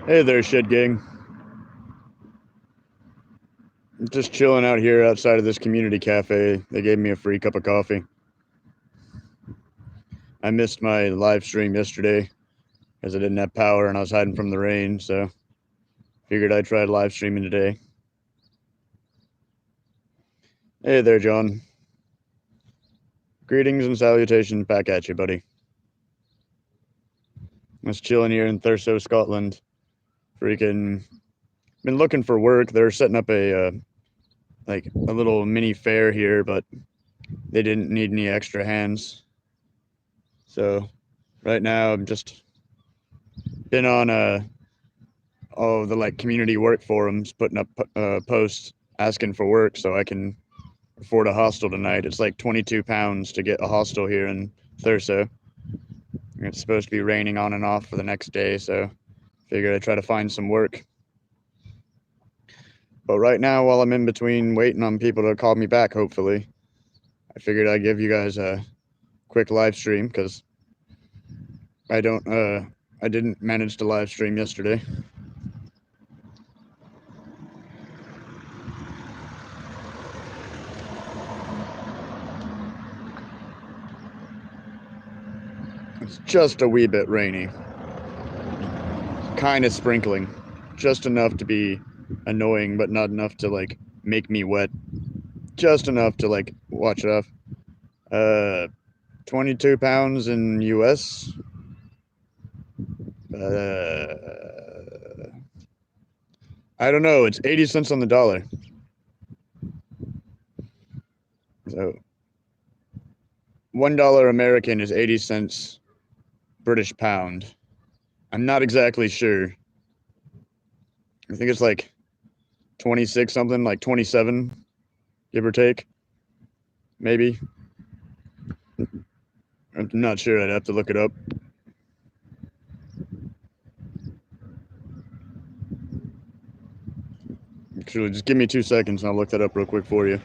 Hey there, shit gang. Just chilling out here outside of this community cafe. They gave me a free cup of coffee. I missed my live stream yesterday because I didn't have power and I was hiding from the rain, so figured I'd try live streaming today. Hey there, John. Greetings and salutations back at you, buddy. I was chilling here in Thurso, Scotland. Freaking been looking for work. They're setting up a little mini fair here, but they didn't need any extra hands. So right now I'm just been on all the community work forums putting up posts asking for work so I can afford a hostel tonight. It's like £22 to get a hostel here in Thurso. It's supposed to be raining on and off for the next day, so figured I'd try to find some work. But right now, while I'm in between waiting on people to call me back, hopefully, I figured I'd give you guys a quick live stream because I didn't manage to live stream yesterday. It's just a wee bit rainy. Kind of sprinkling. Just enough to be annoying, but not enough to make me wet. Just enough to watch it off. 22 pounds in US. I don't know. It's 80 cents on the dollar. So $1 American is 80 cents British pound. I'm not exactly sure. I think it's 26 something, 27, give or take. Maybe. I'm not sure. I'd have to look it up. Actually, just give me 2 seconds and I'll look that up real quick for you.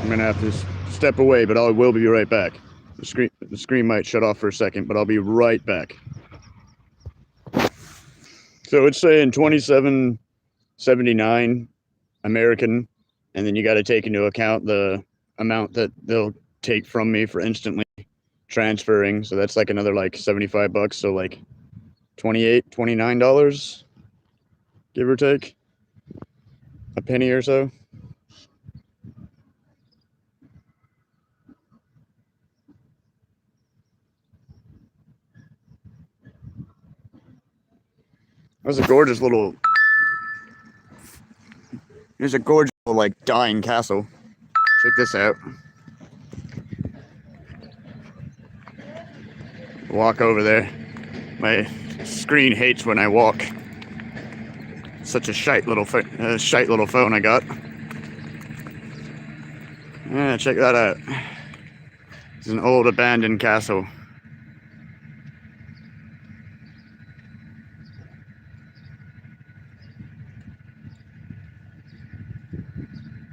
I'm going to have to step away, but I will be right back. The screen might shut off for a second, but I'll be right back. So it's saying 27.79 American, and then you got to take into account the amount that they'll take from me for instantly transferring. So that's another $75. So $29, give or take a penny or so. There's a gorgeous little dying castle. Check this out. Walk over there. My screen hates when I walk. Such a shite little phone I got. Yeah, check that out. It's an old abandoned castle.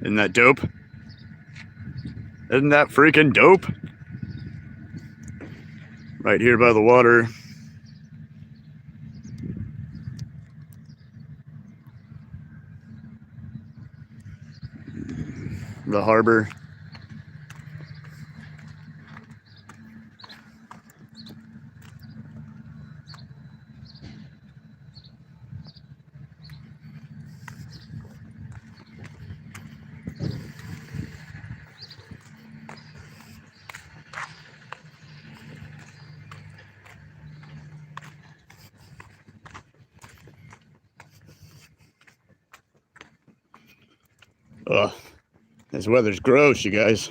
Isn't that dope? Isn't that freaking dope? Right here by the water. The harbor. Ugh, this weather's gross, you guys.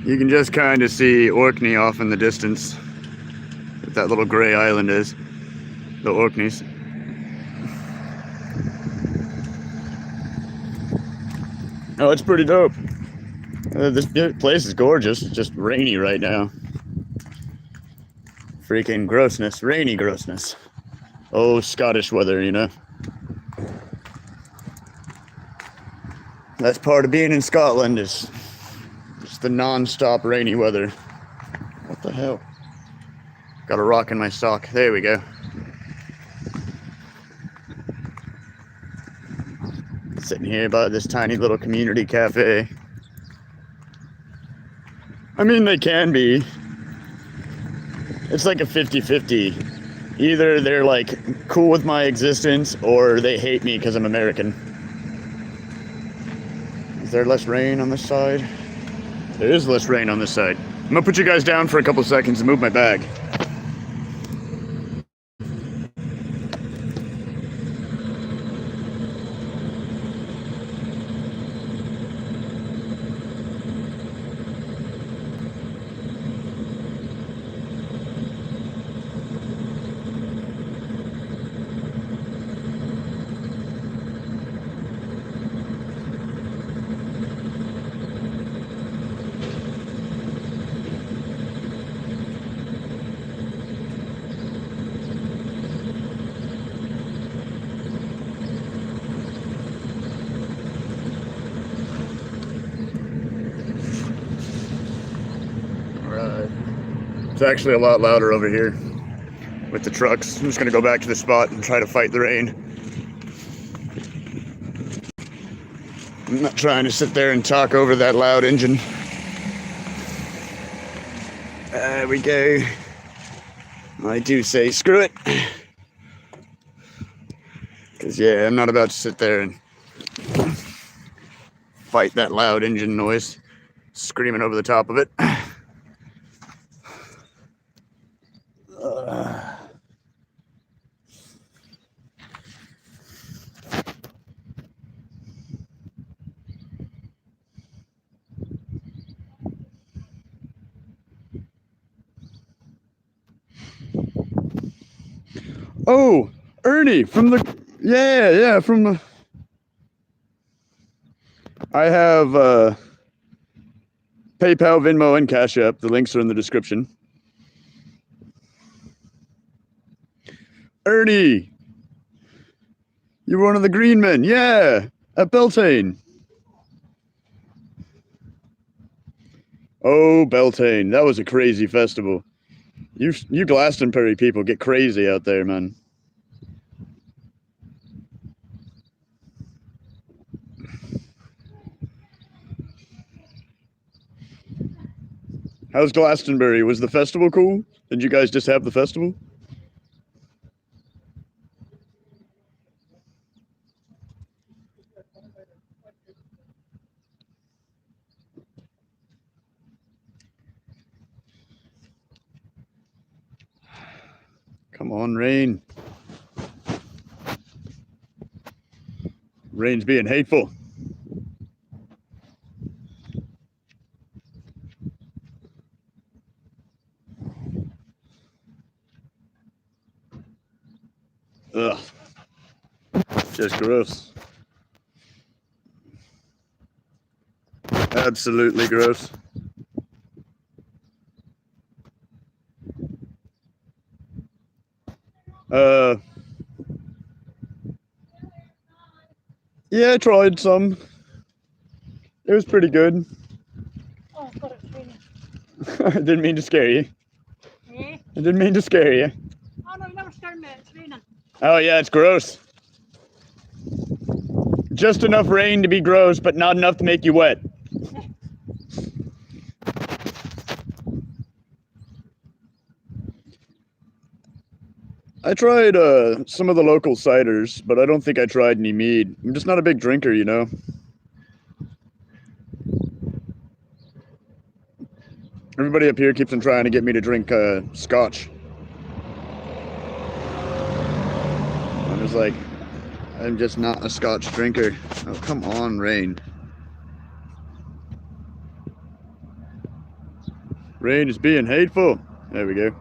You can just kind of see Orkney off in the distance. What that little gray island is. The Orkneys. Oh, it's pretty dope. This place is gorgeous. It's just rainy right now. Freaking grossness, rainy grossness. Oh, Scottish weather, you know. That's part of being in Scotland, is just the non-stop rainy weather. What the hell? Got a rock in my sock. There we go. Sitting here by this tiny little community cafe. I mean, they can be. It's like a 50-50. Either they're like cool with my existence or they hate me because I'm American. Is there less rain on this side? There is less rain on this side. I'm gonna put you guys down for a couple seconds and move my bag. It's actually a lot louder over here with the trucks. I'm just gonna go back to the spot and try to fight the rain. I'm not trying to sit there and talk over that loud engine. There we go. I do say screw it. Because yeah, I'm not about to sit there and fight that loud engine noise, screaming over the top of it. Oh, Ernie from the, from the, I have PayPal, Venmo, and Cash App. The links are in the description. Ernie, you're one of the green men, yeah, at Beltane. Oh, Beltane, that was a crazy festival. You Glastonbury people get crazy out there, man. How's Glastonbury? Was the festival cool? Did you guys just have the festival? Come on, rain. Rain's being hateful. Ugh. Just gross. Absolutely gross. Yeah, I tried some. It was pretty good. Oh, I thought it was raining. I didn't mean to scare you. Eh? I didn't mean to scare you. Oh no, you never scared me, it's raining. Oh yeah, it's gross. Just enough rain to be gross, but not enough to make you wet. I tried some of the local ciders, but I don't think I tried any mead. I'm just not a big drinker, you know. Everybody up here keeps on trying to get me to drink scotch. I'm just like, I'm just not a scotch drinker. Oh, come on, rain. Rain is being hateful. There we go.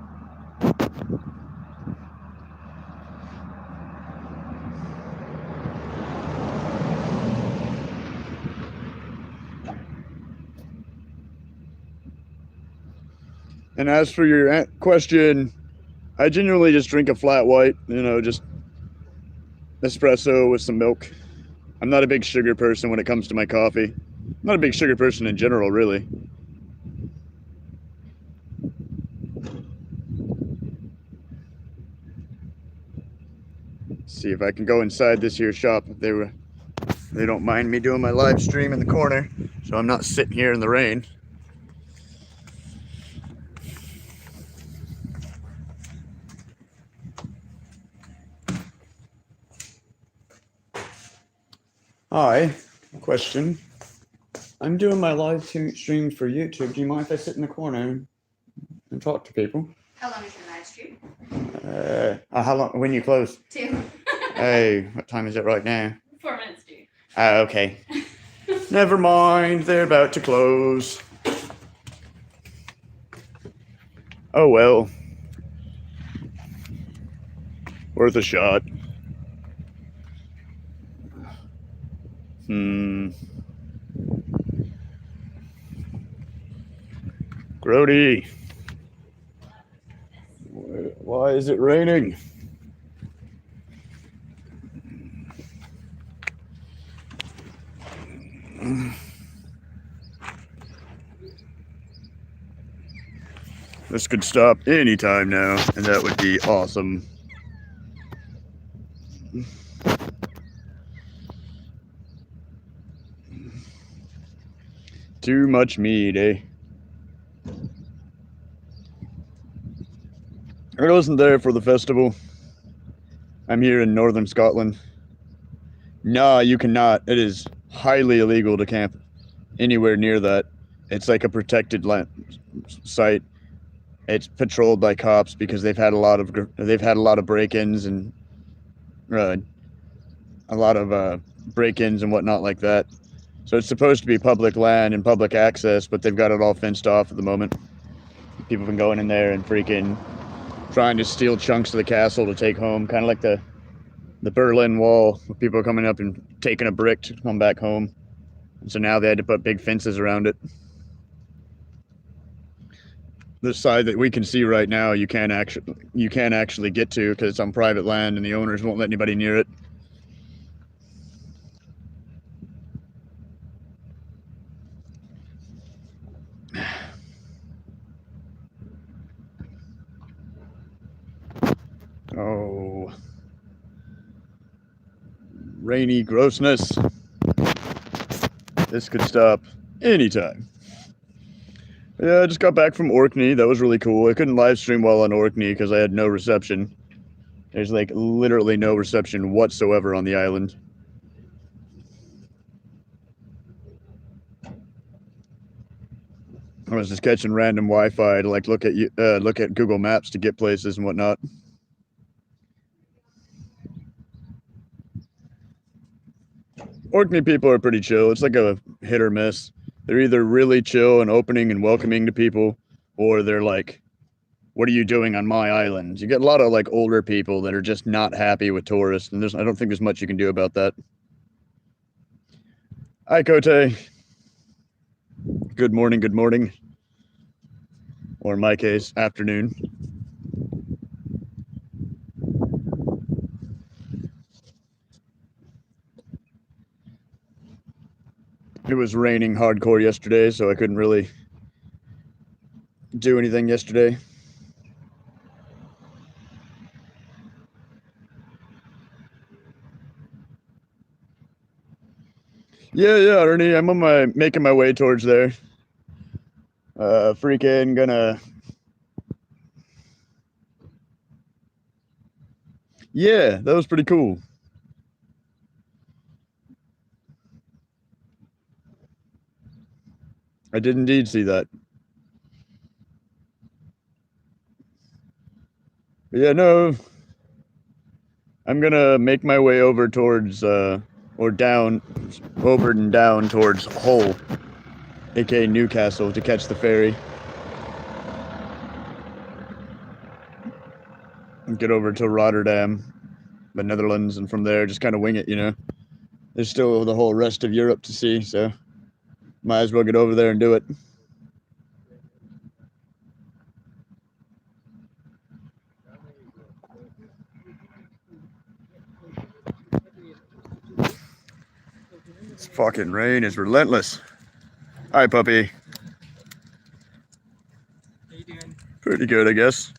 And as for your question, I genuinely just drink a flat white, you know, just espresso with some milk. I'm not a big sugar person when it comes to my coffee. I'm not a big sugar person in general, really. See if I can go inside this here shop. They don't mind me doing my live stream in the corner, so I'm not sitting here in the rain. Hi, question. I'm doing my live stream for YouTube. Do you mind if I sit in the corner and talk to people? How long is your live stream? How long? When you close? 2. Hey, what time is it right now? 4 minutes, dude. Okay. Never mind, they're about to close. Oh well. Worth a shot. Grody. Why is it raining? This could stop anytime now, and that would be awesome. Too much meat, eh? I wasn't there for the festival. I'm here in northern Scotland. Nah, you cannot. It is highly illegal to camp anywhere near that. It's like a protected land site. It's patrolled by cops because they've had a lot of break-ins and a lot of break-ins and whatnot like that. So it's supposed to be public land and public access, but they've got it all fenced off at the moment. People have been going in there and freaking trying to steal chunks of the castle to take home, kind of like the Berlin Wall, with people coming up and taking a brick to come back home. And so now they had to put big fences around it. The side that we can see right now, you can't actually get to because it's on private land and the owners won't let anybody near it. Oh, rainy grossness. This could stop anytime. Yeah, I just got back from Orkney. That was really cool. I couldn't live stream while on Orkney because I had no reception. There's like literally no reception whatsoever on the island. I was just catching random Wi-Fi to like look at Google Maps to get places and whatnot. Orkney people are pretty chill. It's like a hit or miss. They're either really chill and opening and welcoming to people, or they're like, what are you doing on my island? You get a lot of like older people that are just not happy with tourists, and I don't think there's much you can do about that. Hi, Kote. Good morning, good morning. Or in my case, afternoon. It was raining hardcore yesterday, so I couldn't really do anything yesterday. Yeah, Ernie, I'm making my way towards there. Freaking gonna. Yeah, that was pretty cool. I did indeed see that. But yeah, no. I'm gonna make my way over towards, or down, over and down towards Hull, aka Newcastle, to catch the ferry. And get over to Rotterdam, the Netherlands, and from there just kind of wing it, you know. There's still the whole rest of Europe to see, so might as well get over there and do it. fucking rain is relentless. Hi, puppy. How you doing? Pretty good, I guess.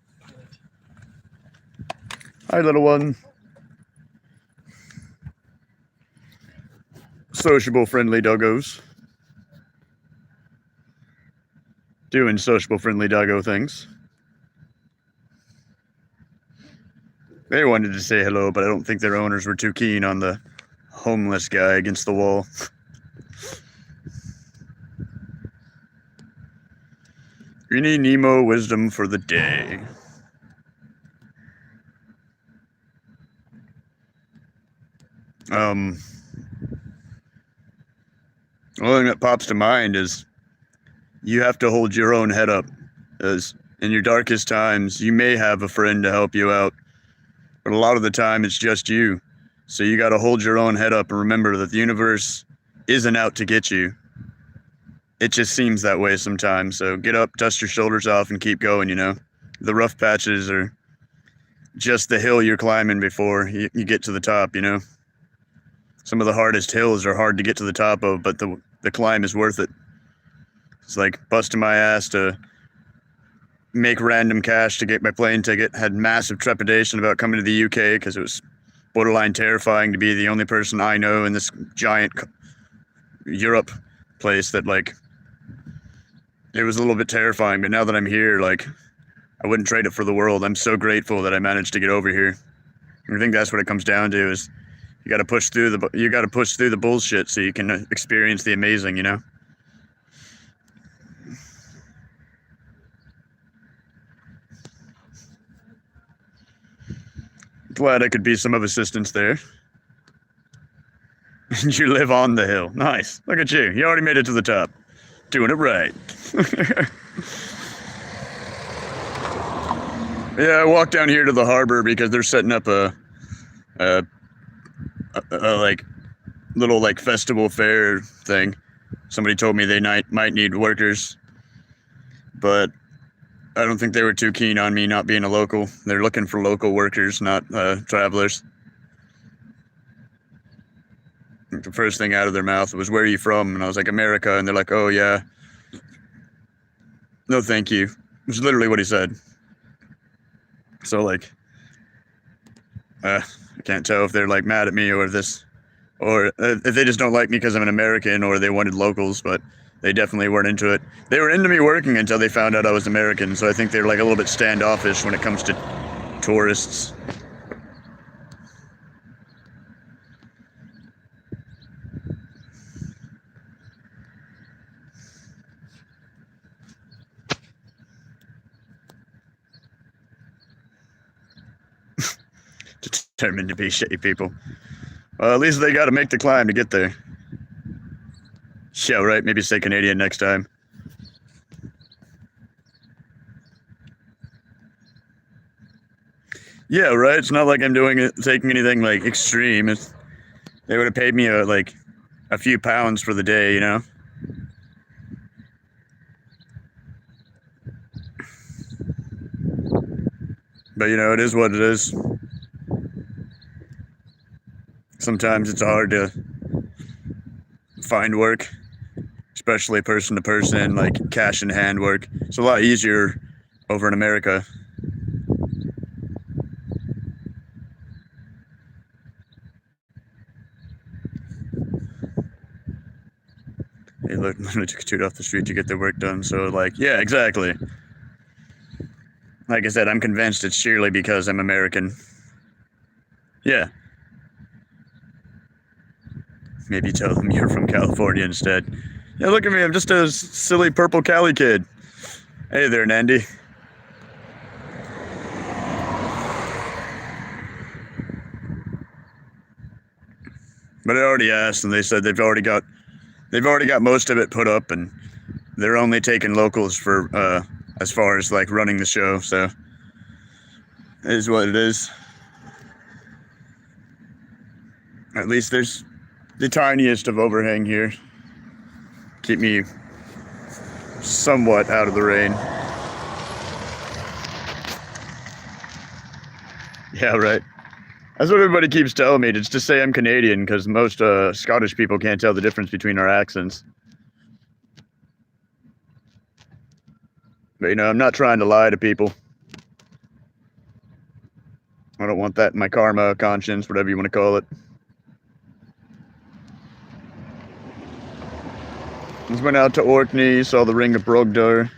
Hi, little one. Sociable, friendly doggos. Doing sociable, friendly doggo things. They wanted to say hello, but I don't think their owners were too keen on the homeless guy against the wall. Any Nemo wisdom for the day? One thing that pops to mind is you have to hold your own head up, as in your darkest times, you may have a friend to help you out, but a lot of the time it's just you. So you got to hold your own head up and remember that the universe isn't out to get you. It just seems that way sometimes. So get up, dust your shoulders off, and keep going, you know. The rough patches are just the hill you're climbing before you get to the top, you know. Some of the hardest hills are hard to get to the top of, but the climb is worth it. It's like busting my ass to make random cash to get my plane ticket. Had massive trepidation about coming to the UK because it was borderline terrifying to be the only person I know in this giant Europe place that, like, it was a little bit terrifying. But now that I'm here, like, I wouldn't trade it for the world. I'm so grateful that I managed to get over here. I think that's what it comes down to, is you got to push through the bullshit so you can experience the amazing, you know. Glad I could be some of assistance there. And you live on the hill. Nice. Look at you. You already made it to the top. Doing it right. Yeah, I walked down here to the harbor because they're setting up a like little like festival fair thing. Somebody told me they might need workers, but I don't think they were too keen on me not being a local. They're looking for local workers, not travelers. The first thing out of their mouth was, "Where are you from?" And I was like, "America." And they're like, "Oh yeah, no thank you." Which is literally what he said. So like, I can't tell if they're like mad at me or if they just don't like me because I'm an American, or they wanted locals, but they definitely weren't into it. They were into me working until they found out I was American, so I think they're like a little bit standoffish when it comes to tourists. Determined to be shitty people. Well, at least they got to make the climb to get there. Yeah, right. Maybe say Canadian next time. Yeah, right. It's not like I'm taking anything like extreme. They would have paid me like a few pounds for the day, you know. But you know, it is what it is. Sometimes it's hard to find work, especially person to person, like cash in hand work. It's a lot easier over in America. They literally took a toot off the street to get their work done. So like, yeah, exactly. Like I said, I'm convinced it's sheerly because I'm American. Yeah. Maybe tell them you're from California instead. Yeah, look at me. I'm just a silly purple Cali kid. Hey there, Nandy. But I already asked, and they said they've already got most of it put up, and they're only taking locals for as far as like running the show. So it is what it is. At least there's the tiniest of overhang here. Keep me somewhat out of the rain. Yeah, right. That's what everybody keeps telling me. Just to say I'm Canadian, because most Scottish people can't tell the difference between our accents. But, you know, I'm not trying to lie to people. I don't want that in my karma, conscience, whatever you want to call it. Just went out to Orkney, saw the Ring of Brogdor.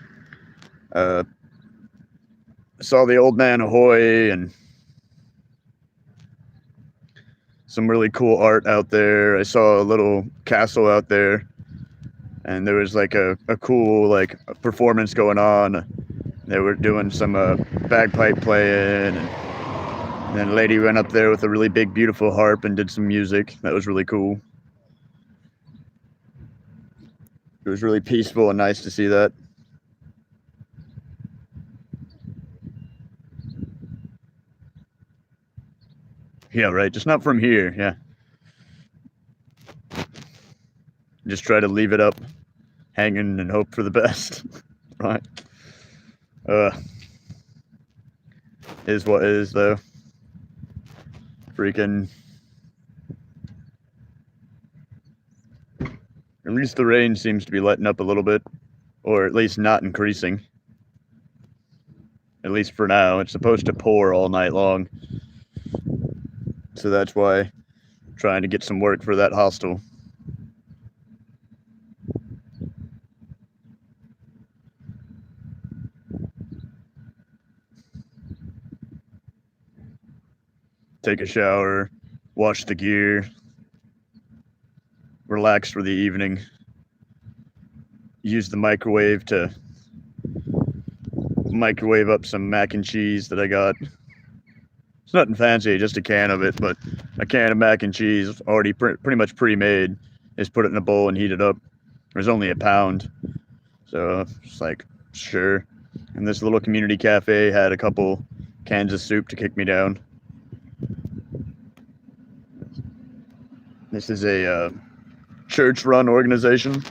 Saw the Old Man Ahoy and some really cool art out there. I saw a little castle out there, and there was like a cool like performance going on. They were doing some bagpipe playing, and then a lady went up there with a really big, beautiful harp and did some music. That was really cool. It was really peaceful and nice to see that. Yeah, right. Just not from here. Yeah. Just try to leave it up hanging and hope for the best. Right. Is what is, though. Freaking. At least the rain seems to be letting up a little bit, or at least not increasing. At least for now. It's supposed to pour all night long. So that's why I'm trying to get some work for that hostel. Take a shower, wash the gear, relax for the evening, use the microwave to microwave up some mac and cheese that I got. It's nothing fancy, just a can of it, but a can of mac and cheese already pretty much pre-made. Just put it in a bowl and heat it up. There's only a pound, so it's like, sure. And this little community cafe had a couple cans of soup to kick me down. This is a church-run organization,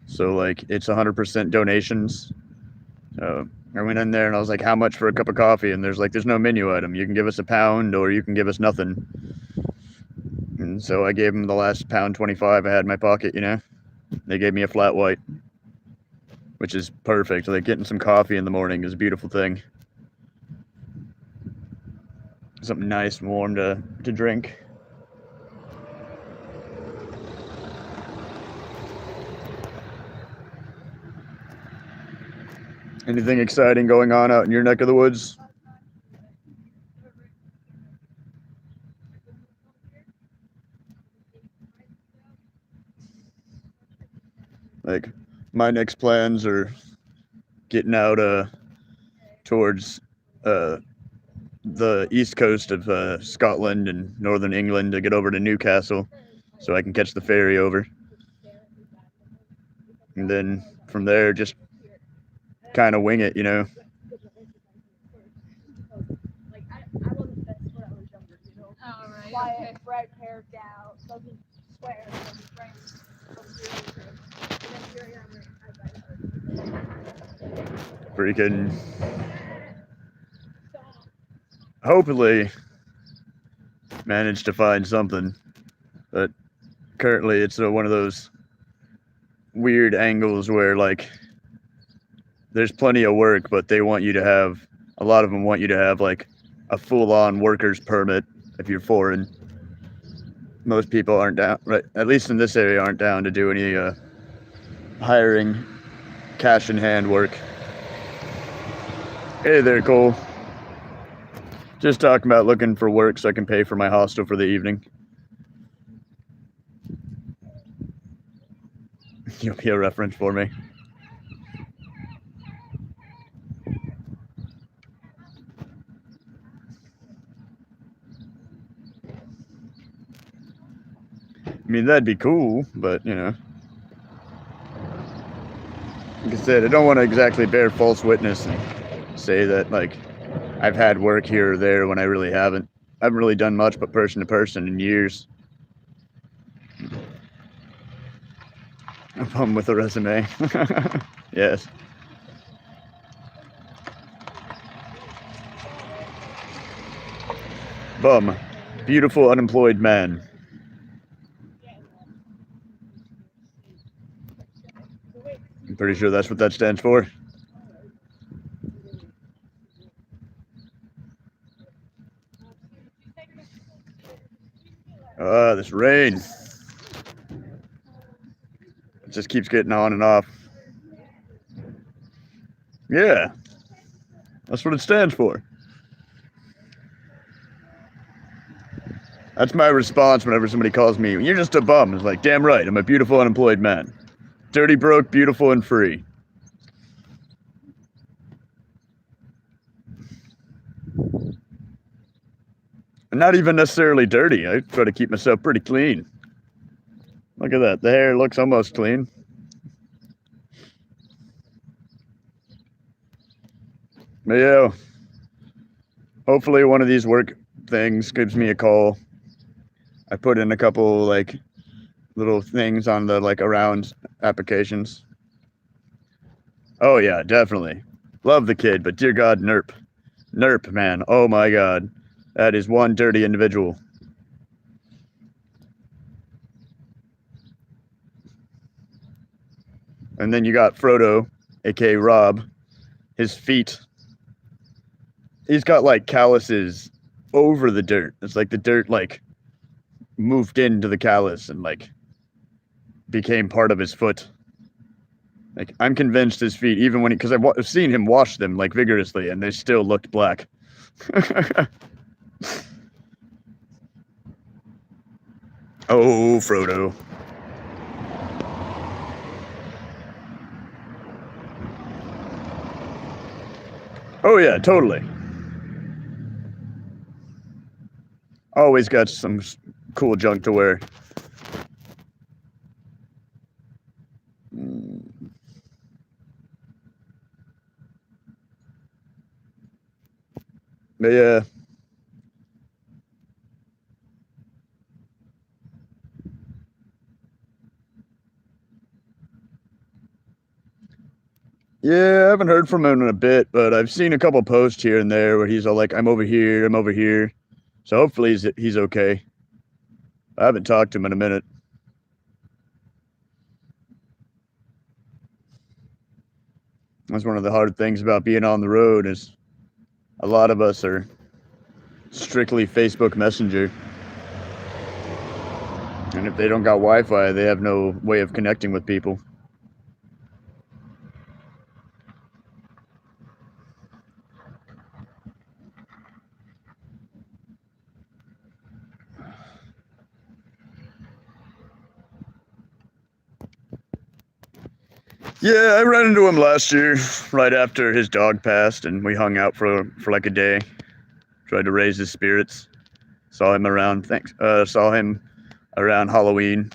so like it's 100% donations. I went in there and I was like, how much for a cup of coffee? And there's no menu item. You can give us a pound or you can give us nothing. And so I gave them the last £1.25 I had in my pocket, you know. They gave me a flat white, which is perfect. Like getting some coffee in the morning is a beautiful thing. Something nice and warm to drink. Anything exciting going on out in your neck of the woods? Like, my next plans are getting out towards the east coast of Scotland and northern England to get over to Newcastle so I can catch the ferry over. And then from there, just kind of wing it, you know. Oh, right. Quiet, bright hair down, doesn't swear, doesn't drink, Freaking. Hopefully manage to find something, but currently it's one of those weird angles where like there's plenty of work, but they want you to have, a lot of them want you to have like a full-on worker's permit if you're foreign. Most people aren't down, right? At least in this area, aren't down to do any hiring, cash in hand work. Hey there, Cole. Just talking about looking for work so I can pay for my hostel for the evening. You'll be a reference for me. I mean, that'd be cool, but, you know. Like I said, I don't want to exactly bear false witness and say that, like, I've had work here or there when I really haven't. I haven't really done much but person to person in years. A bum with a resume. Yes. Bum. Beautiful unemployed man. I'm pretty sure that's what that stands for. This rain. It just keeps getting on and off. Yeah. That's what it stands for. That's my response whenever somebody calls me, "You're just a bum." It's like, damn right, I'm a beautiful unemployed man. Dirty, broke, beautiful, and free. I'm not even necessarily dirty. I try to keep myself pretty clean. Look at that. The hair looks almost clean. But yeah, hopefully one of these work things gives me a call. I put in a couple like little things on the like around applications. Oh yeah, definitely. Love the kid, but dear God, Nerp. Nerp, man. Oh my God. That is one dirty individual. And then you got Frodo, aka Rob. His feet. He's got like calluses over the dirt. It's like the dirt like moved into the callus and like became part of his foot. Like I'm convinced his feet, even when because I've seen him wash them like vigorously, and they still looked black. Oh, Frodo. Oh yeah, totally. Always got some cool junk to wear. But yeah. Yeah, I haven't heard from him in a bit, but I've seen a couple posts here and there where he's all like, I'm over here, I'm over here. So hopefully he's okay. I haven't talked to him in a minute. That's one of the hard things about being on the road is a lot of us are strictly Facebook Messenger. And if they don't got Wi-Fi, they have no way of connecting with people. Yeah, I ran into him last year, right after his dog passed, and we hung out for like a day. Tried to raise his spirits. Saw him around Halloween.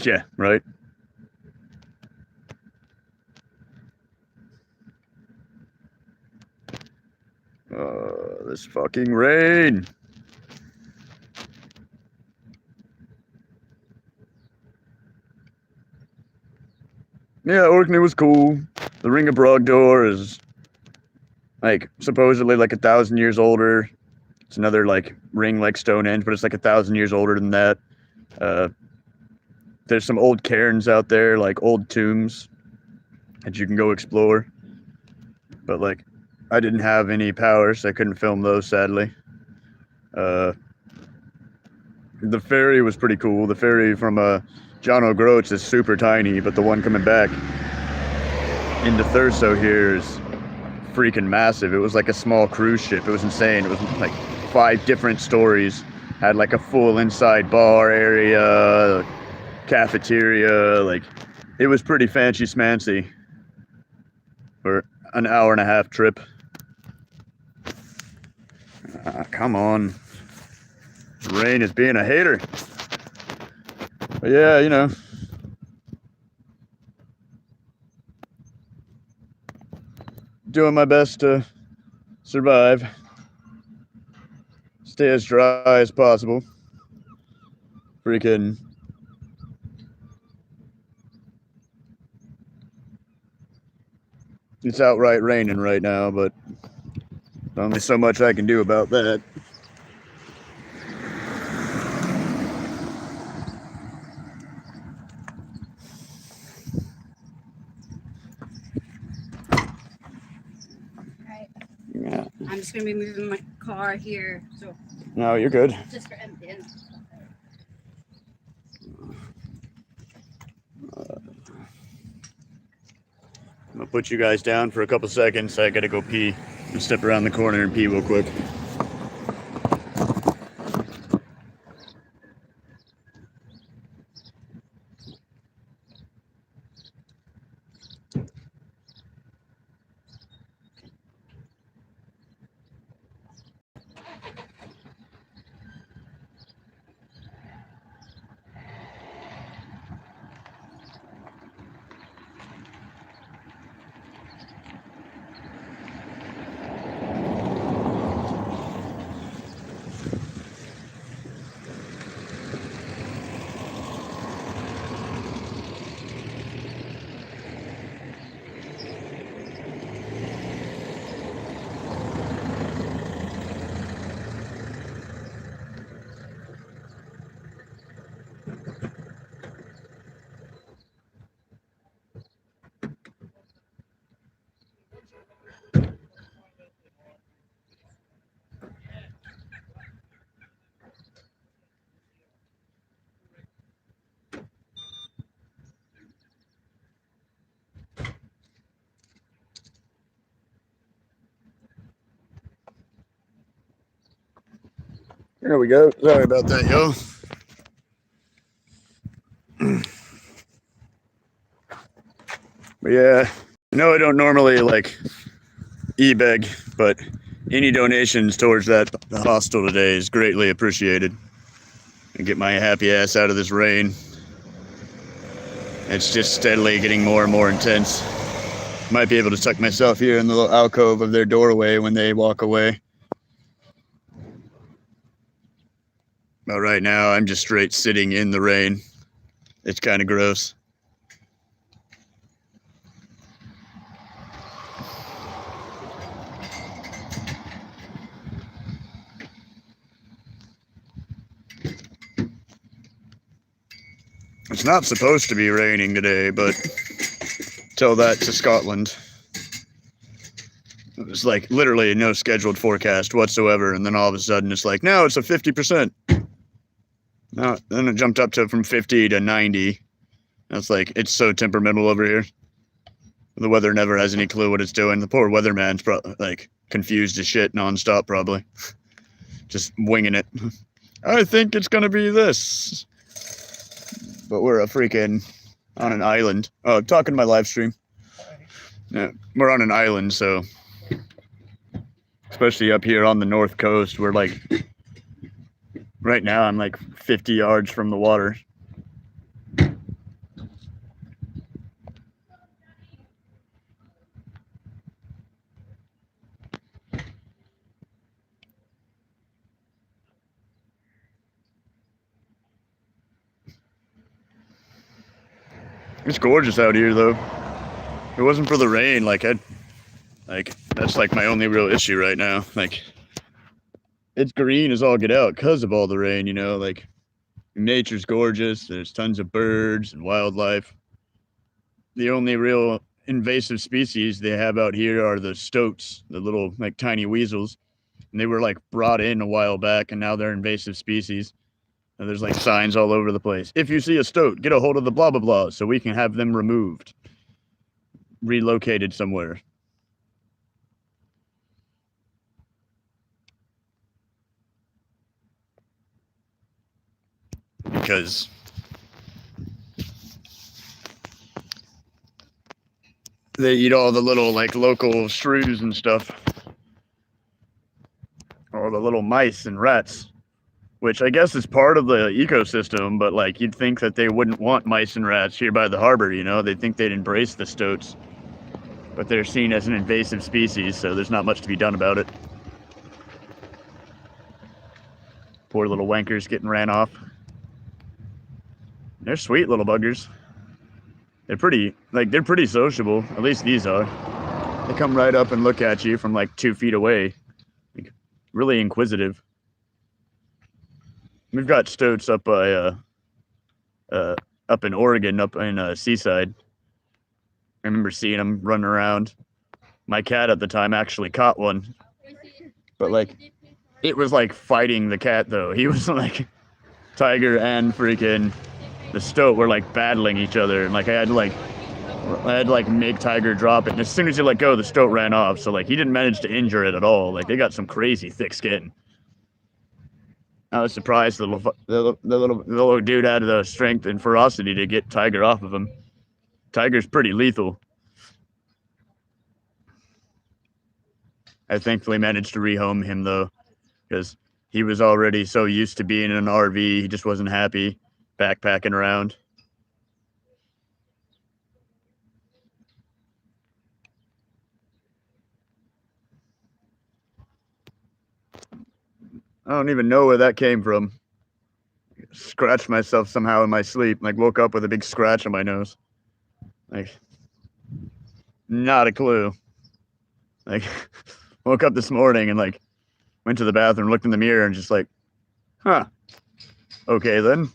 Yeah, right. This fucking rain. Yeah, Orkney was cool. The Ring of Brogdor is like supposedly like 1,000 years older. It's another like ring like Stonehenge, but it's like 1,000 years older than that. There's some old cairns out there, like old tombs that you can go explore. But like, I didn't have any power, so I couldn't film those, sadly. The ferry was pretty cool. The ferry from John O'Groats is super tiny, but the one coming back into Thurso here is freaking massive. It was like a small cruise ship. It was insane. It was like 5 different stories. Had like a full inside bar area, cafeteria. Like, it was pretty fancy smancy for an hour and a half trip. Come on. Rain is being a hater. But yeah, you know. Doing my best to survive. Stay as dry as possible. Freaking. It's outright raining right now, but only so much I can do about that. Alright. Yeah. I'm just gonna be moving my car here, so No, you're good. just for emptying. I'm gonna put you guys down for a couple seconds. I gotta go pee. I'll step around the corner and pee real quick. There we go. Sorry about that, yo. But yeah, I know I don't normally like e-beg, but any donations towards that hostel today is greatly appreciated. And get my happy ass out of this rain. It's just steadily getting more and more intense. Might be able to tuck myself here in the little alcove of their doorway when they walk away. But right now, I'm just straight sitting in the rain. It's kind of gross. It's not supposed to be raining today, but tell that to Scotland. It was like literally no scheduled forecast whatsoever, and then all of a sudden it's like, no, it's a 50%. No, then it jumped up to from 50 to 90. That's like, it's so temperamental over here. The weather never has any clue what it's doing. The poor weatherman's probably like confused as shit nonstop, probably. Just winging it. I think it's gonna be this. But we're a freaking on an island. Oh, I'm talking to my live stream. Yeah, we're on an island, so especially up here on the north coast, we're like right now I'm like 50 yards from the water. It's gorgeous out here though. If it wasn't for the rain, that's like my only real issue right now. Like, it's green as all get out because of all the rain, you know, like nature's gorgeous. There's tons of birds and wildlife. The only real invasive species they have out here are the stoats, the little like tiny weasels. And they were like brought in a while back and now they're invasive species. And there's like signs all over the place. If you see a stoat, get a hold of the blah, blah, blah, so we can have them removed, relocated somewhere. Because they eat all the little like local shrews and stuff. All the little mice and rats. Which I guess is part of the ecosystem, but like you'd think that they wouldn't want mice and rats here by the harbor, you know? They'd think they'd embrace the stoats. But they're seen as an invasive species, so there's not much to be done about it. Poor little wankers getting ran off. They're sweet little buggers. They're pretty sociable. At least these are. They come right up and look at you from like 2 feet away. Like, really inquisitive. We've got stoats up by up in Oregon, up in Seaside. I remember seeing them running around. My cat at the time actually caught one, but like it was like fighting the cat though. He was like Tiger and freaking the stoat were like battling each other, and like I had to like make Tiger drop it, and as soon as he let go, the stoat ran off. So like he didn't manage to injure it at all. Like they got some crazy thick skin. I was surprised the little dude had the strength and ferocity to get Tiger off of him. Tiger's pretty lethal. I thankfully managed to rehome him though, because he was already so used to being in an RV, he just wasn't happy backpacking around. I don't even know where that came from. Scratched myself somehow in my sleep, like woke up with a big scratch on my nose. Like, not a clue. Like, woke up this morning and like went to the bathroom, looked in the mirror and just like, huh, okay then.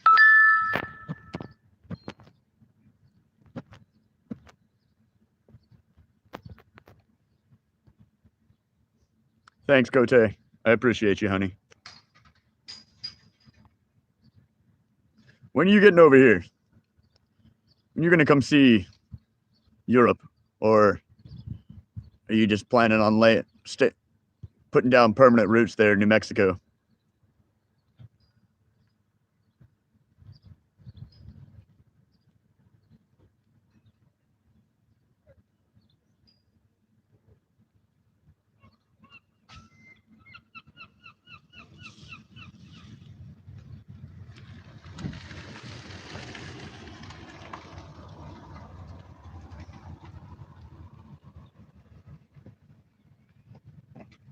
Thanks, Cote. I appreciate you, honey. When are you getting over here? When are you gonna come see Europe, or are you just planning on putting down permanent roots there in New Mexico?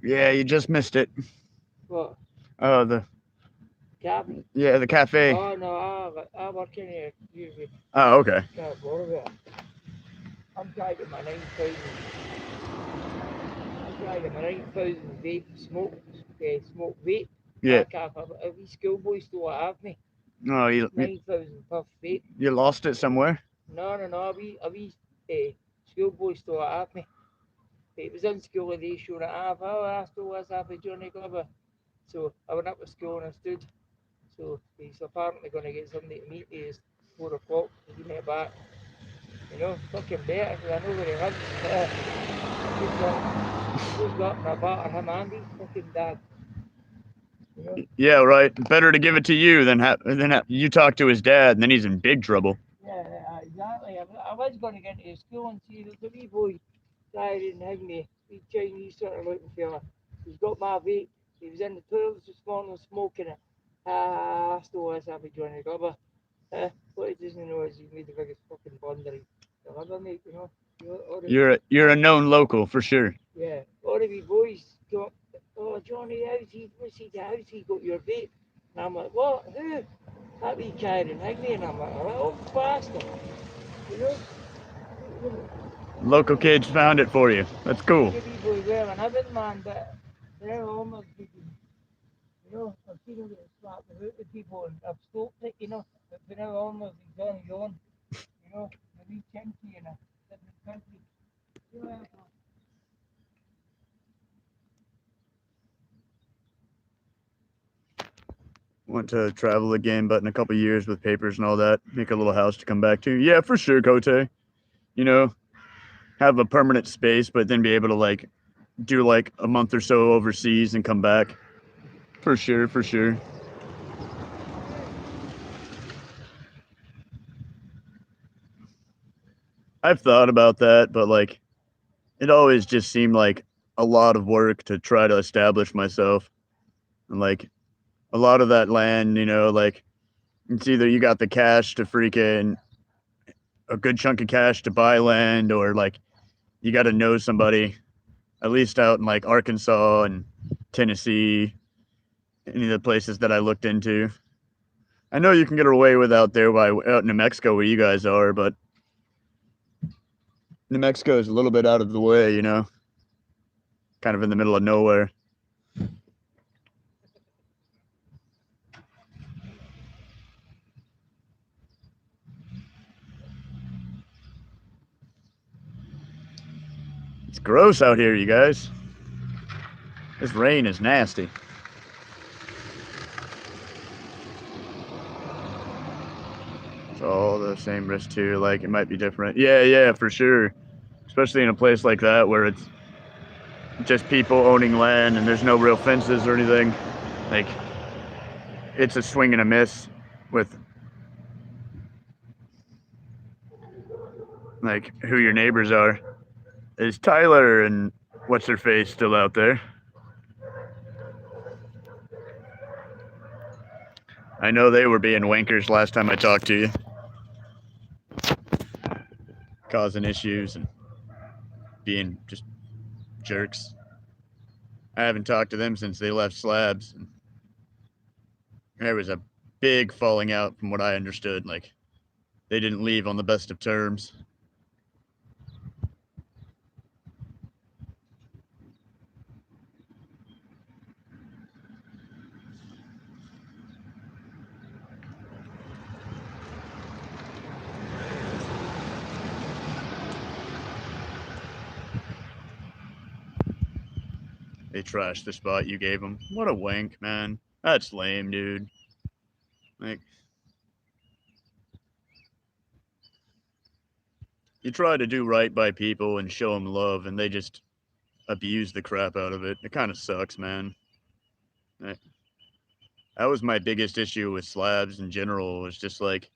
Yeah, you just missed it. What? Oh, the Cabin? yeah, the cafe. Oh no, I work in here usually. Oh, okay. Can't bother with it. I'm trying to get my 9,000. I'm trying to get my 9,000 vape smoke vape. Yeah. Back off a wee schoolboy still have me. No, you 9,000 puff vape. you lost it somewhere. No, a wee schoolboy still have me. It was in school and they showed it off. Oh, I stole this off of Johnny Glover. So I went up to school and I stood. So he's apparently going to get somebody to meet me at 4 o'clock to give me it back. You know, fucking better because I know where he lives. Who's got my batter, him and his fucking dad. You know? Yeah, right. Better to give it to you than you talk to his dad, and then he's in big trouble. Yeah, exactly. I was going to get into school and see the wee boy died in Higney, wee Chinese sort of looking fella. He's got my vape. He was in the toilets this morning smoking it. I stole this off of Johnny Glover. What he doesn't know is he made the biggest fucking blunder he'll ever make, you know. You're a known local for sure. Yeah. All the wee boys go, oh Johnny, how's he got your vape? And I'm like, what? Who? That wee Karen Higney, and I'm like, oh bastard. You know? Local kids found it for you. That's cool. The wee boy well and I've man, but they're almost thinking, you know, I've seen him get slapped about with people and I've scoped it, you know, but for now almost he's on his own, you know, the wee chinky in a different country. You know, Want to travel again, but in a couple years with papers and all that, make a little house to come back to. Yeah, for sure, Cote. You know, have a permanent space, but then be able to like do like a month or so overseas and come back. For sure, for sure. I've thought about that, but like it always just seemed like a lot of work to try to establish myself. And like a lot of that land, you know, like it's either you got the cash to freaking a good chunk of cash to buy land, or like you got to know somebody, at least out in like Arkansas and Tennessee, any of the places that I looked into. I know you can get away with out in New Mexico where you guys are, but New Mexico is a little bit out of the way, you know, kind of in the middle of nowhere. It's gross out here, you guys. This rain is nasty. It's all the same risk too. Like, it might be different. Yeah, for sure. Especially in a place like that where it's just people owning land and there's no real fences or anything. Like, it's a swing and a miss with like who your neighbors are. Is Tyler and what's her face still out there? I know they were being wankers last time I talked to you, causing issues and being just jerks. I haven't talked to them since they left Slabs. There was a big falling out from what I understood. Like, they didn't leave on the best of terms. They trashed the spot you gave them. What a wank, man. That's lame, dude. Like, you try to do right by people and show them love, and they just abuse the crap out of it. It kind of sucks, man. That was my biggest issue with Slabs in general, was just like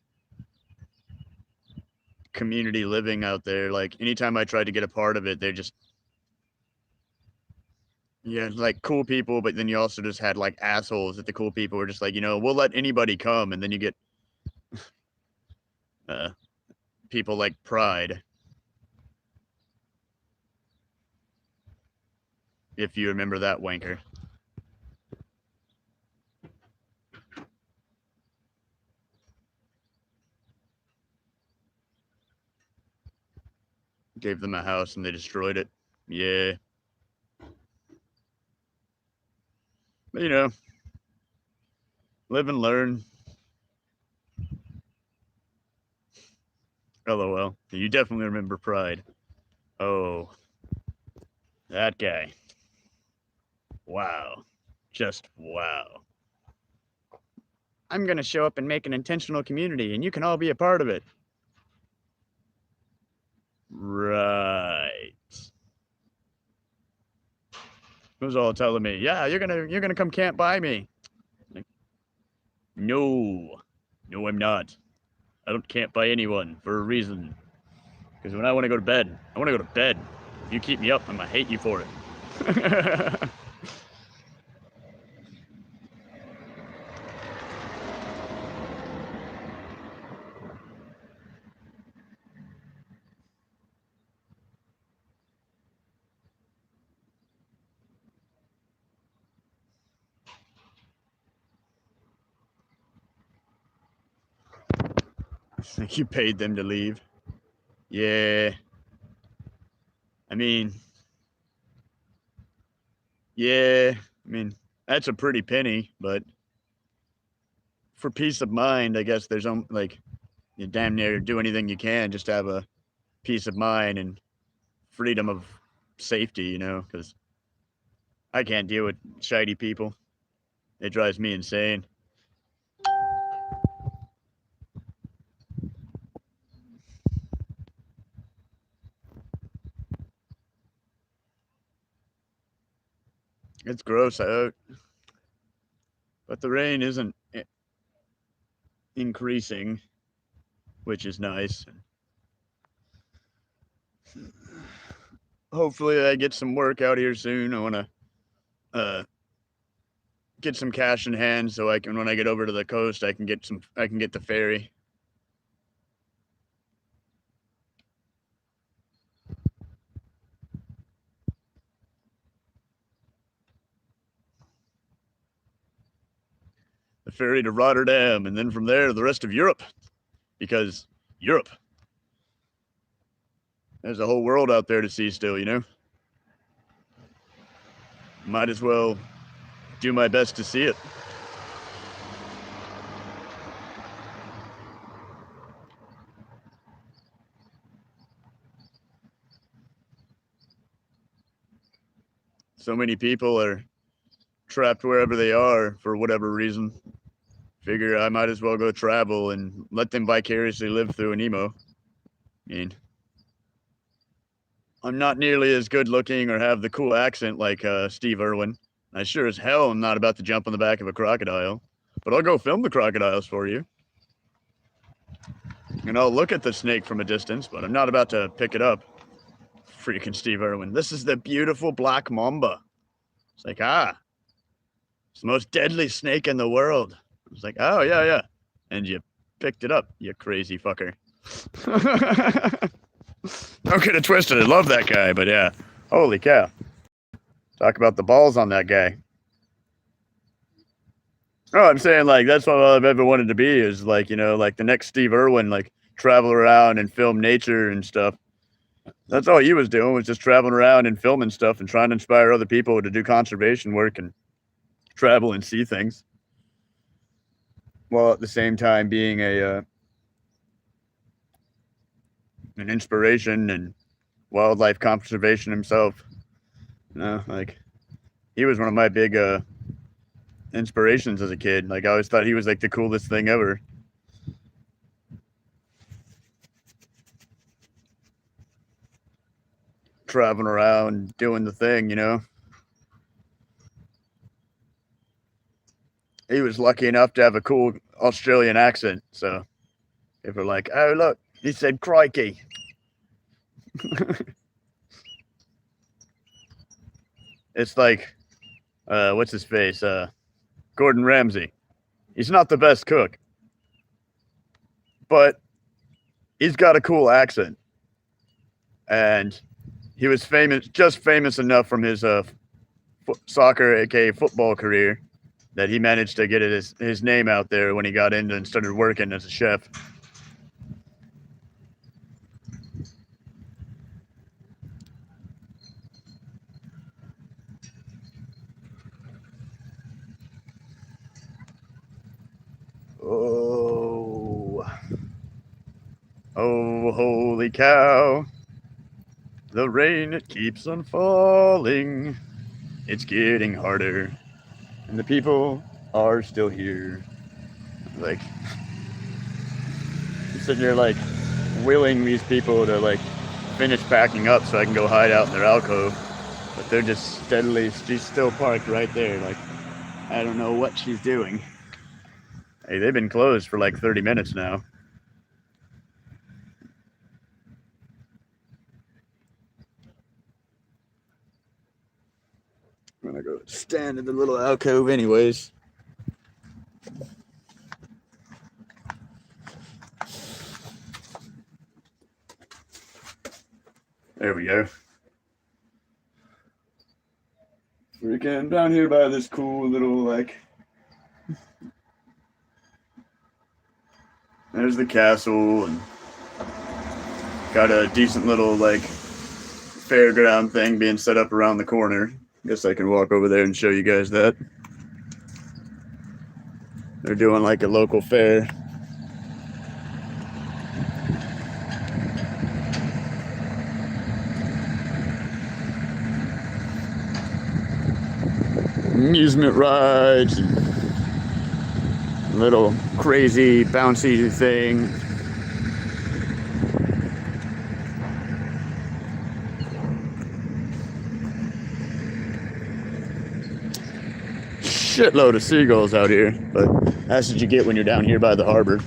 community living out there. Like, anytime I tried to get a part of it, they just, yeah, like cool people, but then you also just had like assholes that the cool people were just like, you know, we'll let anybody come, and then you get people like Pride, if you remember that wanker. Gave them a house and they destroyed it. Yeah. But, you know, live and learn. LOL. You definitely remember Pride. Oh, that guy. Wow. Just wow. I'm going to show up and make an intentional community, and you can all be a part of it. Right. It was all telling me, yeah, you're gonna come camp by me. Like, no, I'm not. I don't camp by anyone for a reason. Because when I want to go to bed, I want to go to bed. If you keep me up, I'm gonna hate you for it. You paid them to leave. Yeah. I mean, that's a pretty penny, but for peace of mind, I guess there's like, you damn near do anything you can just to have a peace of mind and freedom of safety, you know, because I can't deal with shady people. It drives me insane. It's gross out, but the rain isn't increasing, which is nice. Hopefully I get some work out here soon. I want to get some cash in hand so I can, when I get over to the coast, I can get the ferry. The ferry to Rotterdam, and then from there the rest of Europe, because Europe. There's a whole world out there to see still, you know? Might as well do my best to see it. So many people are trapped wherever they are for whatever reason. Figure I might as well go travel and let them vicariously live through a Nemo. I mean, I'm not nearly as good looking or have the cool accent like Steve Irwin. I sure as hell am not about to jump on the back of a crocodile, but I'll go film the crocodiles for you. And I'll look at the snake from a distance, but I'm not about to pick it up. Freaking Steve Irwin. This is the beautiful black mamba. It's like, it's the most deadly snake in the world. I was like, oh, yeah. And you picked it up, you crazy fucker. Don't get it twisted. I love that guy, but yeah. Holy cow. Talk about the balls on that guy. Oh, I'm saying, like, that's what I've ever wanted to be is, like, you know, like the next Steve Irwin, like, travel around and film nature and stuff. That's all he was doing, was just traveling around and filming stuff and trying to inspire other people to do conservation work and travel and see things, while at the same time being an inspiration and wildlife conservation himself. You know, like, he was one of my big inspirations as a kid. Like, I always thought he was like the coolest thing ever. Traveling around, doing the thing, you know. He was lucky enough to have a cool Australian accent, so people are like, oh, look, he said crikey. It's like, what's his face? Gordon Ramsay. He's not the best cook, but he's got a cool accent. And he was famous enough from his soccer, aka football career, that he managed to get his name out there when he got in and started working as a chef. Oh, holy cow. The rain, it keeps on falling. It's getting harder. And the people are still here. Like, I'm sitting here, like, willing these people to, like, finish packing up so I can go hide out in their alcove. But they're just she's still parked right there. Like, I don't know what she's doing. Hey, they've been closed for like 30 minutes now. I'm gonna go stand in the little alcove anyways. There we go. Freaking down here by this cool little, like, there's the castle, and got a decent little, like, fairground thing being set up around the corner. Guess I can walk over there and show you guys that. They're doing like a local fair. Amusement rides and little crazy bouncy thing. Shitload of seagulls out here, but that's what you get when you're down here by the harbor.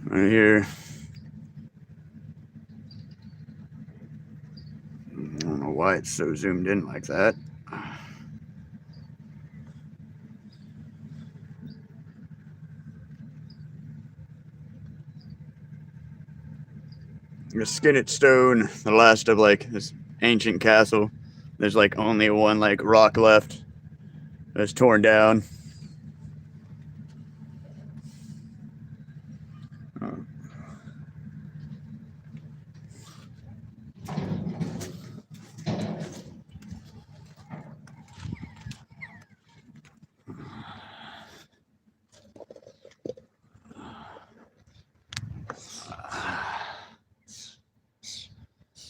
Right here. I don't know why it's so zoomed in like that. The Skinnet Stone, the last of like this ancient castle. There's like only one like rock left that's torn down.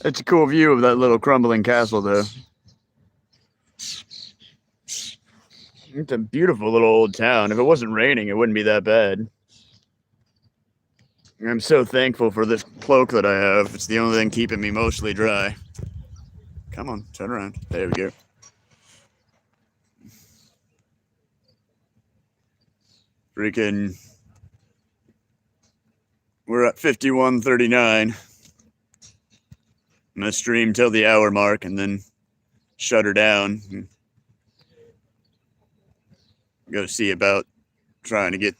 It's a cool view of that little crumbling castle, though. It's a beautiful little old town. If it wasn't raining, it wouldn't be that bad. I'm so thankful for this cloak that I have. It's the only thing keeping me mostly dry. Come on, turn around. There we go. Freaking... We're at 51:39. I'm going to stream till the hour mark and then shut her down. Go see about trying to get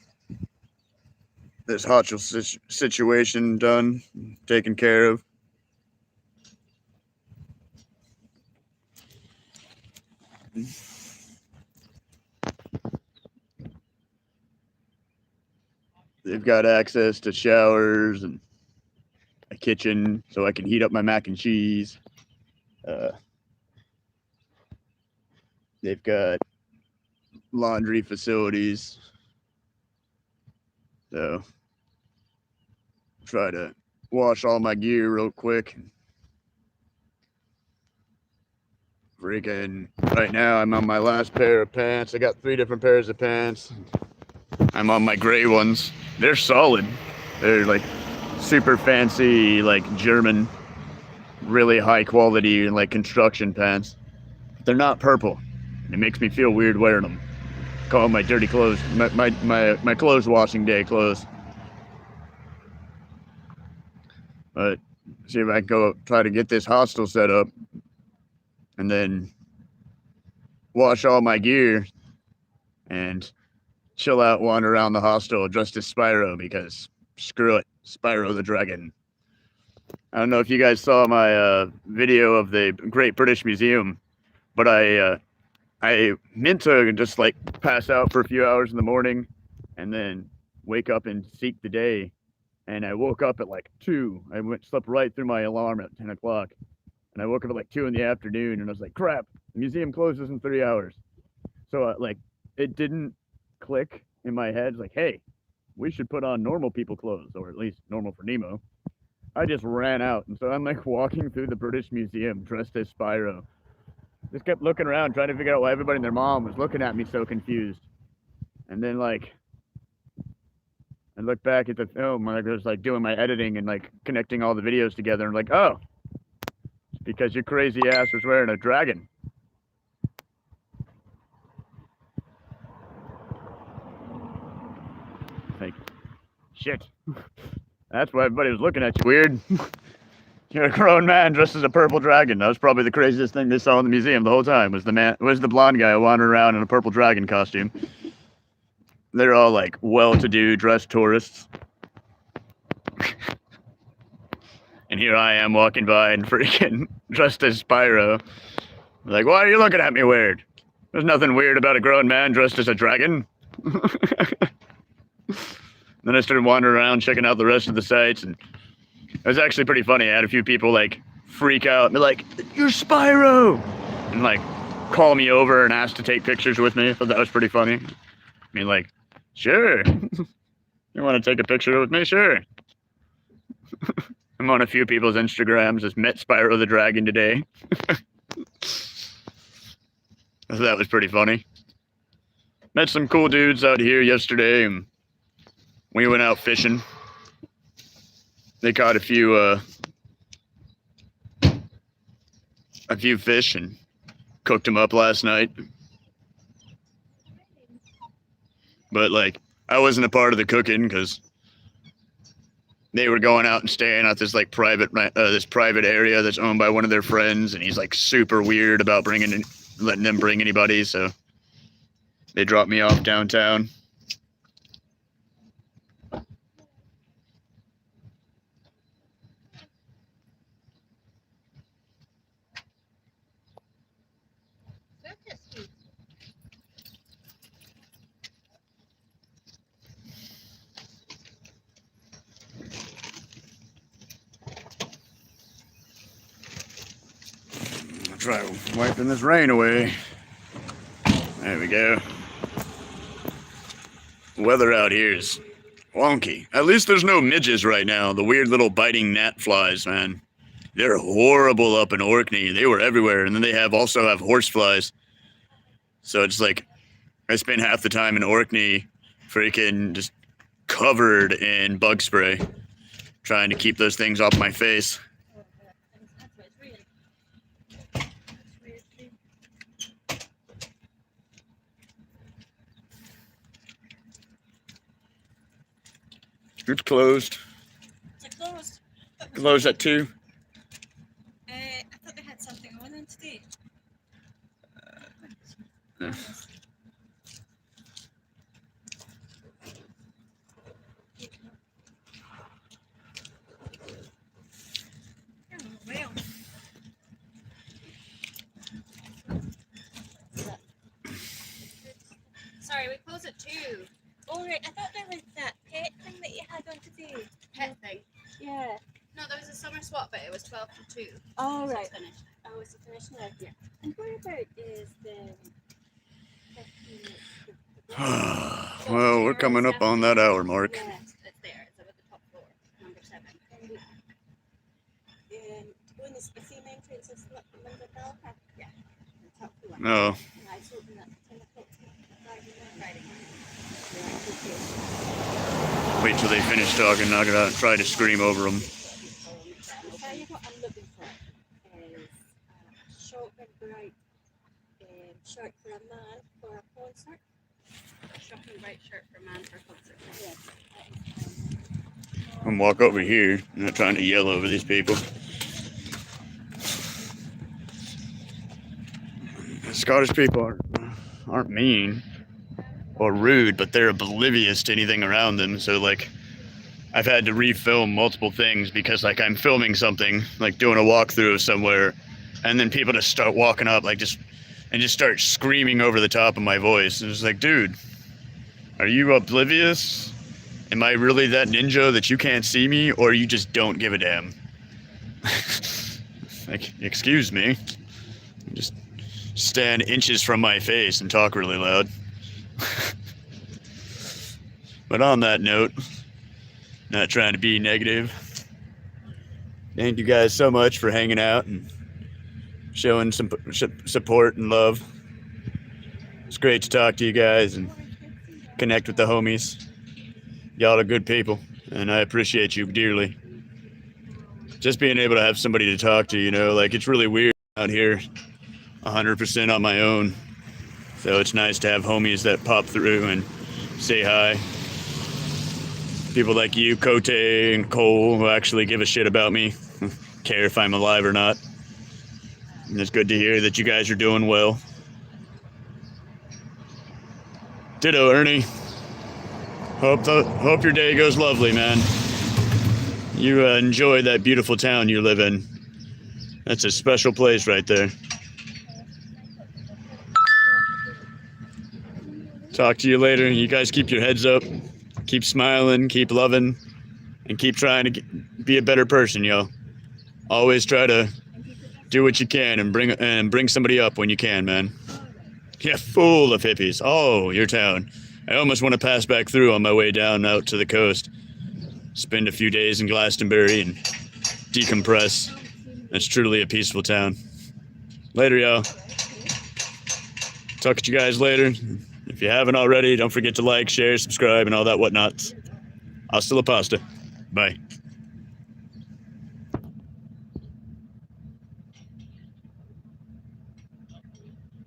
this hostel situation done, taken care of. They've got access to showers and a kitchen so I can heat up my mac and cheese. They've got laundry facilities. So try to wash all my gear real quick. Freaking right now I'm on my last pair of pants. I got 3 different pairs of pants. I'm on my gray ones. They're solid. They're like super fancy, like German, really high quality, like construction pants. They're not purple. It makes me feel weird wearing them. Call them my dirty clothes, my clothes washing day clothes. But see if I can go try to get this hostel set up and then wash all my gear and chill out, wander around the hostel dressed as Spyro, because screw it, Spyro the Dragon. I don't know if you guys saw my video of the Great British Museum, but I meant to just like pass out for a few hours in the morning and then wake up and seek the day. And I woke up at like 2. I slept right through my alarm at 10 o'clock. And I woke up at like 2 in the afternoon and I was like, crap, the museum closes in 3 hours. So like it didn't click in my head like, hey, we should put on normal people clothes, or at least normal for Nemo. I just ran out. And so I'm like walking through the British Museum dressed as Spyro. Just kept looking around trying to figure out why everybody and their mom was looking at me so confused. And then like I looked back at the film, I was like doing my editing and like connecting all the videos together and like, oh, it's because your crazy ass was wearing a dragon. Like, shit. That's why everybody was looking at you weird. You're a grown man dressed as a purple dragon. That was probably the craziest thing they saw in the museum the whole time. Was the blonde guy wandering around in a purple dragon costume. They're all like well-to-do dressed tourists. And here I am walking by and freaking dressed as Spyro. Like, why are you looking at me weird? There's nothing weird about a grown man dressed as a dragon. Then I started wandering around checking out the rest of the sites, and it was actually pretty funny. I had a few people like freak out and be like, "You're Spyro!" and like call me over and ask to take pictures with me. I thought that was pretty funny. I mean, like, sure. You want to take a picture with me? Sure. I'm on a few people's Instagrams. Just met Spyro the Dragon today. I thought that was pretty funny. Met some cool dudes out here yesterday, and we went out fishing. They caught a few fish and cooked them up last night. But like, I wasn't a part of the cooking because they were going out and staying at this like private area that's owned by one of their friends, and he's like super weird about letting them bring anybody. So they dropped me off downtown. Try wiping this rain away. There we go. Weather out here is wonky. At least there's no midges right now. The weird little biting gnat flies, man. They're horrible up in Orkney. They were everywhere. And then they also have horseflies. So it's like I spent half the time in Orkney freaking just covered in bug spray, trying to keep those things off my face. That's what it's really. That's weird too. It's closed. It's closed. Closed at 2. I thought they had something on in today. Yeah. Oh, well. Sorry, we close at 2. Oh, right. I thought there was that pet thing that you had on today. Pet thing. Yeah. No, there was a summer swap, but it was 12 to 2. Oh, So right. it's finished. Oh, it's a finish now. Yeah. And whereabout is the... Well, we're coming up on that hour mark. Yeah. It's there. It's over the top floor, number 7. And to go in the same entrance as Linda Galpa. Yeah. The top floor. No. And I was hoping that 10 o'clock Friday. Wait till they finish talking. I'm gonna try to scream over them. Tell you what I'm looking for is a short and bright shirt for a man for a concert. Shocking white shirt for man for concert. Yes. I'm gonna walk over here. I'm not trying to yell over these people. Scottish people aren't mean or rude, but they're oblivious to anything around them. So like, I've had to refilm multiple things because like I'm filming something, like doing a walkthrough of somewhere, and then people just start walking up just start screaming over the top of my voice. And it's like, dude, are you oblivious? Am I really that ninja that you can't see me, or you just don't give a damn? Like, excuse me. Just stand inches from my face and talk really loud. But on that note, not trying to be negative, thank you guys so much for hanging out and showing some support and love. It's great to talk to you guys and connect with the homies. Y'all are good people, and I appreciate you dearly. Just being able to have somebody to talk to, like it's really weird out here 100% on my own. So it's nice to have homies that pop through and say hi. People like you, Cote and Cole, who actually give a shit about me, care if I'm alive or not. And it's good to hear that you guys are doing well. Ditto, Ernie. Hope your day goes lovely, man. You enjoy that beautiful town you live in. That's a special place right there. Talk to you later. You guys keep your heads up. Keep smiling, keep loving, and keep trying to be a better person, yo. Always try to do what you can and bring somebody up when you can, man. Yeah, full of hippies. Oh, your town. I almost want to pass back through on my way down out to the coast. Spend a few days in Glastonbury and decompress. It's truly a peaceful town. Later, y'all. Talk to you guys later. If you haven't already, don't forget to like, share, subscribe, and all that whatnot. Hasta la pasta. Bye.